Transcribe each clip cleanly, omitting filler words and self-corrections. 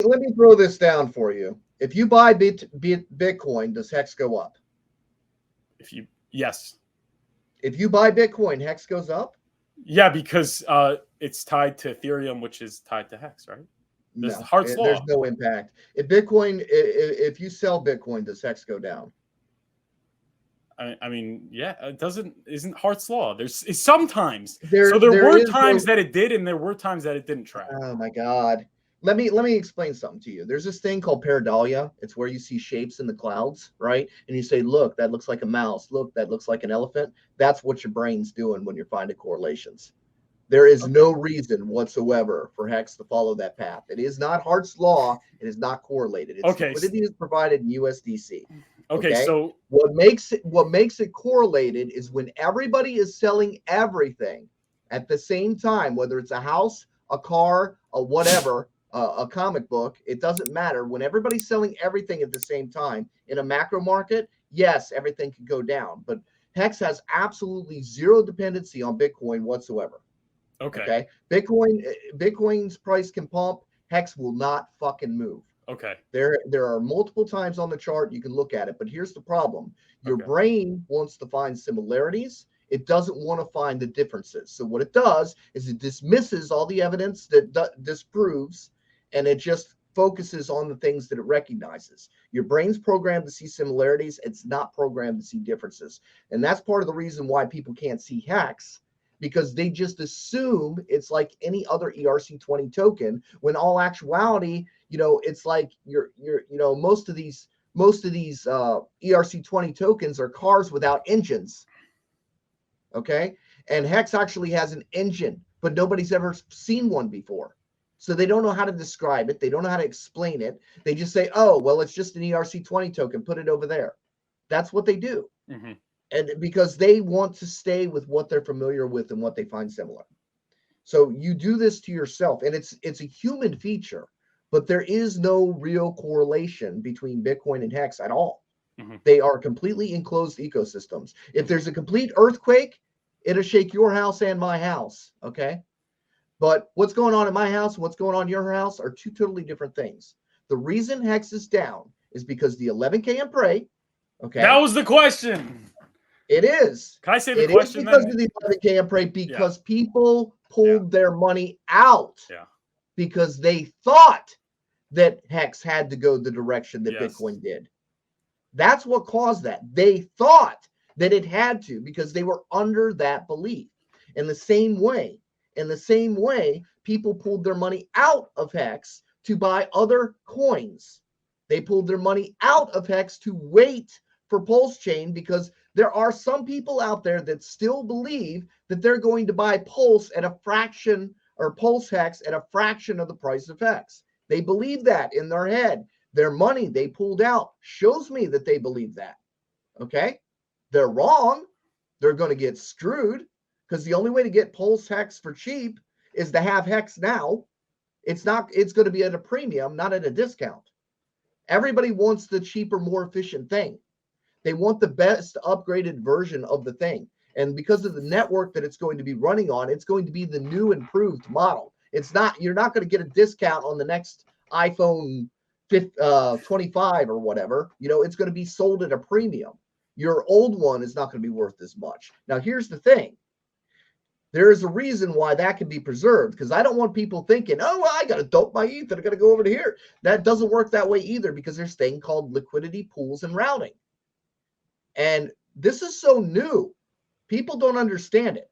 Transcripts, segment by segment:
let me throw this down for you. If you buy Bitcoin, does HEX go up? Yes. If you buy Bitcoin, HEX goes up? Yeah, because it's tied to Ethereum, which is tied to HEX, right? There's No, Hart's law. there's no impact. If you sell Bitcoin, does HEX go down? I mean, yeah, isn't Hart's law. There's sometimes. There were is times that it did, and there were times that it didn't track. Oh my God. Let me explain something to you. There's this thing called pareidolia. It's where you see shapes in the clouds, right? And you say, look, that looks like a mouse. Look, that looks like an elephant. That's what your brain's doing when you're finding correlations. There is no reason whatsoever for HEX to follow that path. It is not Hart's law. It is not correlated. Its liquidity is provided in USDC. Okay, so what makes it correlated is when everybody is selling everything at the same time, whether it's a house, a car, a whatever, a comic book, it doesn't matter. When everybody's selling everything at the same time in a macro market, yes, everything can go down. But HEX has absolutely zero dependency on Bitcoin whatsoever. Okay. Bitcoin's price can pump. HEX will not fucking move. Okay. There are multiple times on the chart you can look at it, but here's the problem. Your brain wants to find similarities. It doesn't want to find the differences. So what it does is it dismisses all the evidence that disproves, and it just focuses on the things that it recognizes. Your brain's programmed to see similarities. It's not programmed to see differences. And that's part of the reason why people can't see HEX, because they just assume it's like any other ERC20 token, when all actuality, it's like most of these ERC20 tokens are cars without engines. Okay. And HEX actually has an engine, but nobody's ever seen one before. So they don't know how to describe it. They don't know how to explain it. They just say, oh, well, it's just an ERC20 token. Put it over there. That's what they do. Mm-hmm. And because they want to stay with what they're familiar with and what they find similar. So you do this to yourself, and it's a human feature, but there is no real correlation between Bitcoin and HEX at all. Mm-hmm. They are completely enclosed ecosystems. If there's a complete earthquake, it'll shake your house and my house, okay? But what's going on in my house and what's going on in your house are two totally different things. The reason HEX is down is because the 11K and pray, okay? That was the question. It is. Can I say the question? It is because of the 11K and pray, because people pulled their money out because they thought that HEX had to go the direction that Bitcoin did. That's what caused that. They thought that it had to because they were under that belief. In the same way, people pulled their money out of HEX to buy other coins. They pulled their money out of HEX to wait for pulsechain, because there are some people out there that still believe that they're going to buy Pulse at a fraction, or Pulse HEX at a fraction of the price of HEX. They believe that in their head. Their money they pulled out shows me that they believe that. Okay? They're wrong. They're going to get screwed, because the only way to get Pulse HEX for cheap is to have HEX now. It's going to be at a premium, not at a discount. Everybody wants the cheaper, more efficient thing. They want the best upgraded version of the thing. And because of the network that it's going to be running on, it's going to be the new improved model. You're not going to get a discount on the next iPhone 25 or whatever. It's going to be sold at a premium. Your old one is not going to be worth as much. Now, here's the thing. There is a reason why that can be preserved, because I don't want people thinking, oh, well, I got to dump my ETH and I got to go over to here. That doesn't work that way either, because there's a thing called liquidity pools and routing. And this is so new. People don't understand it.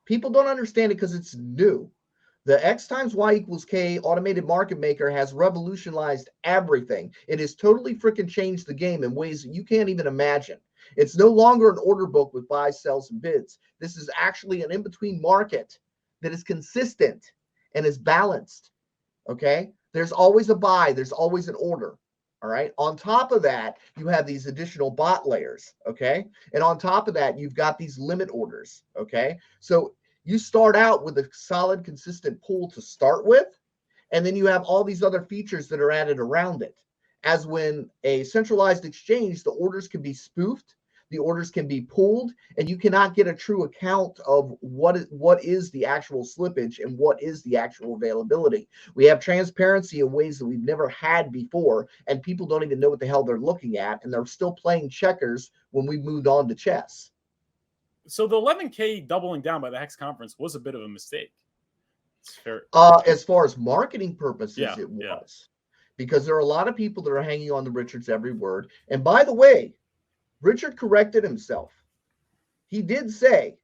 People don't understand it because it's new. The X times Y equals K automated market maker has revolutionized everything. It has totally freaking changed the game in ways that you can't even imagine. It's no longer an order book with buys, sells, and bids. This is actually an in-between market that is consistent and is balanced. Okay? There's always a buy. There's always an order. All right. On top of that, you have these additional bot layers. Okay. And on top of that, you've got these limit orders. Okay. So you start out with a solid, consistent pool to start with, and then you have all these other features that are added around it. As when a centralized exchange, the orders can be spoofed. the orders can be pulled, and you cannot get a true account of what is the actual slippage and what is the actual availability. We have transparency in ways that we've never had before, and people don't even know what the hell they're looking at, and they're still playing checkers when we moved on to chess. So the 11K doubling down by the HEX conference was a bit of a mistake. As far as marketing purposes, it was. Yeah. Because there are a lot of people that are hanging on to Richard's every word. And by the way, Richard corrected himself. He did say,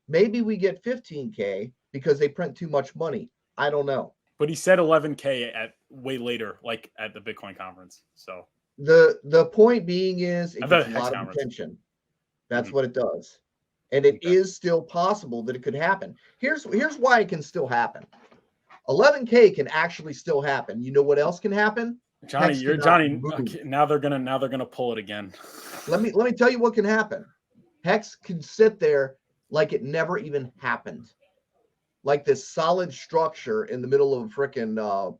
maybe we get 15K because they print too much money. I don't know. But he said 11K at way later, like at the Bitcoin conference. So the point being is, it gets a lot of attention. That's what it does. And it is still possible that it could happen. Here's why it can still happen. 11K can actually still happen. You know what else can happen? Johnny, okay, now they're gonna pull it again. Let me tell you what can happen. HEX can sit there like it never even happened, like this solid structure in the middle of a freaking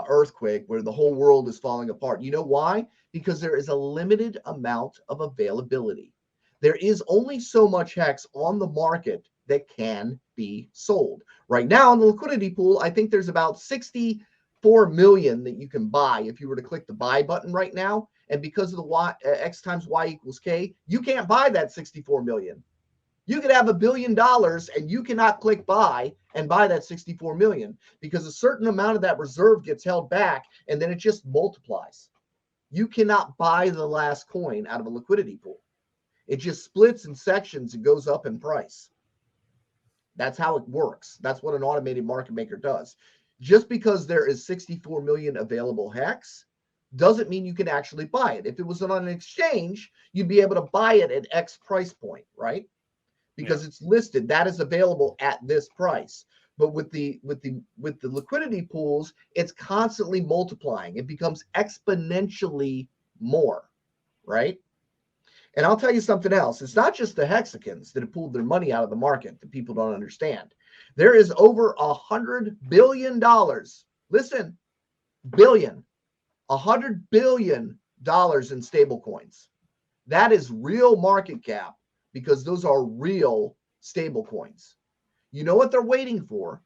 earthquake where the whole world is falling apart. You know why? Because there is a limited amount of availability. There is only so much HEX on the market that can be sold. Right now in the liquidity pool, I think there's about 64 million that you can buy if you were to click the buy button right now. And because of the X times Y equals K, you can't buy that 64 million. You could have $1 billion and you cannot click buy and buy that 64 million because a certain amount of that reserve gets held back and then it just multiplies. You cannot buy the last coin out of a liquidity pool. It just splits in sections and goes up in price. That's how it works. That's what an automated market maker does. Just because there is 64 million available HEX doesn't mean you can actually buy it. If it was on an exchange, you'd be able to buy it at X price point, right? Because it's listed. That is available at this price. But with the liquidity pools, it's constantly multiplying. It becomes exponentially more, right? And I'll tell you something else. It's not just the Hexicans that have pulled their money out of the market that people don't understand. There is over $100 billion. Listen, billion. $100 billion in stable coins. That is real market cap because those are real stable coins. You know what they're waiting for?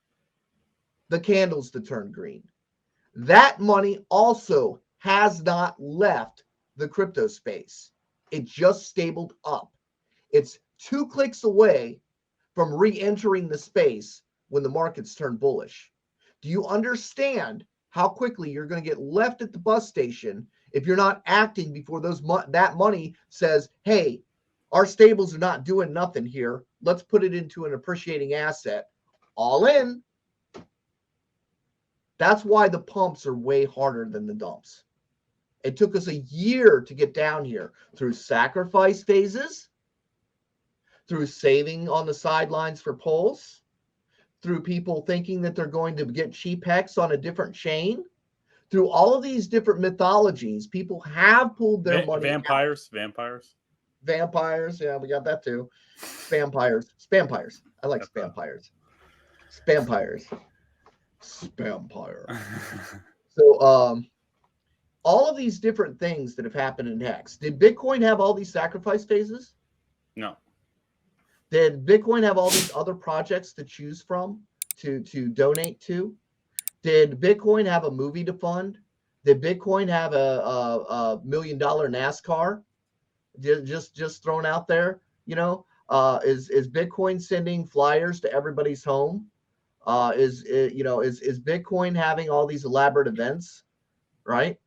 The candles to turn green. That money also has not left the crypto space. It just stabled up. It's 2 clicks away from re-entering the space when the markets turn bullish. Do you understand how quickly you're going to get left at the bus station if you're not acting before that money says, hey, our stables are not doing nothing here. Let's put it into an appreciating asset. All in. That's why the pumps are way harder than the dumps. It took us a year to get down here through sacrifice phases, through saving on the sidelines for Pulse, through people thinking that they're going to get cheap HEX on a different chain, through all of these different mythologies. People have pulled their money. Vampires. Yeah, we got that too. Vampires. I like spampires. Spampires. So, all of these different things that have happened in HEX. Did Bitcoin have all these sacrifice phases? No. Did Bitcoin have all these other projects to choose from to donate to? Did Bitcoin have a movie to fund? Did Bitcoin have a $1 million NASCAR? Just thrown out there, you know? Is Bitcoin sending flyers to everybody's home? Is Bitcoin having all these elaborate events, right?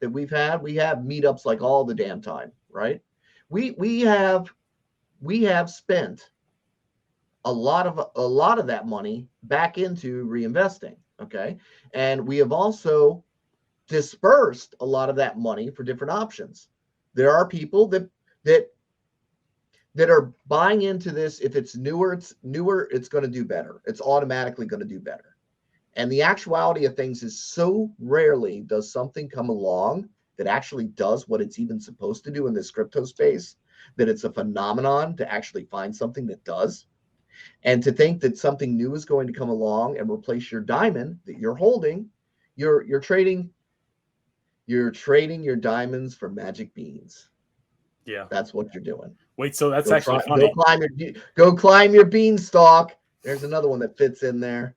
That we have meetups like all the damn time, right? We have spent a lot of that money back into reinvesting, okay? And we have also dispersed a lot of that money for different options. There are people that are buying into this. If it's newer, it's going to do better. It's automatically going to do better. And the actuality of things is so rarely does something come along that actually does what it's even supposed to do in this crypto space, that it's a phenomenon to actually find something that does. And to think that something new is going to come along and replace your diamond that you're holding, you're trading your diamonds for magic beans. Yeah. That's what you're doing. Wait, so that's actually funny. Go climb your beanstalk. There's another one that fits in there.